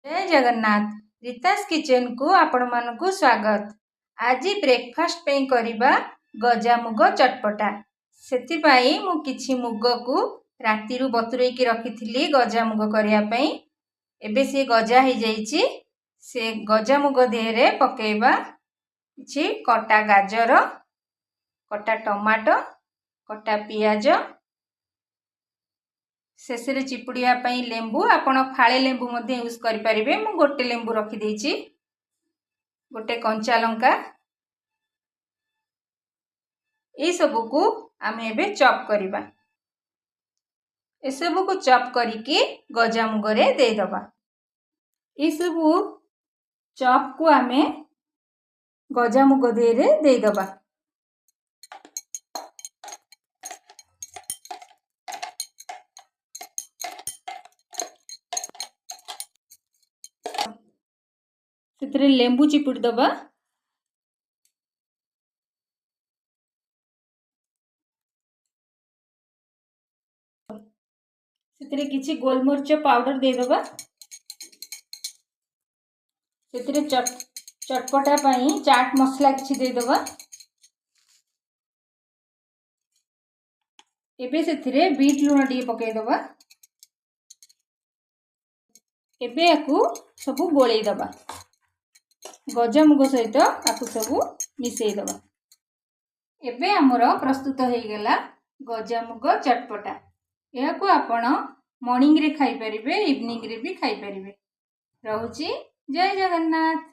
जय जगन्नाथ रीतास किचन को आपण मानकु स्वागत। आज ब्रेकफास्ट पे करिबा गजामुग चटपटा। सेति पाई मु किछि मुग को राती रु बतुरै की रखिथिली गजामुग करिया पई। एबे से गजा हे जाईछि। से गजामुग देहरे पकेइबा किछि कटा गाजर, कटा टमाटो, कटा पियाज, शेष रे चिपुड़िया पई लेंबू। आपण फाळे लेंबू मध्ये यूज करि परिबे। मु गोटे लेंबू रखि देइछि, गोटे कंचा लंका। ए सब को आमे एबे चॉप करिबा। ए सब को चॉप करिकि गजामुग रे दे दबा। ए सब चॉप को आमे गजामुग देरे दे दबा। सेतरे लेंबू चिपुड़ दबा। सेतरे किछि गोलमरिच पाउडर दे दबा। सेतरे चटपटा पई चाट मसला किछि दे दबा। एबे सेथिरे बीट लूण डी पके दबा। एबे याकू सबु गोळेई दबा। गजामुग सहित आकु सबु मिसेई दबा। एबे हमर प्रस्तुत हो गेला गजामुग चटपटा। याकू आपण मॉर्निंग रे खाई परिबे, इवनिंग रे भी खाई परिबे। रहूची जय जगन्नाथ।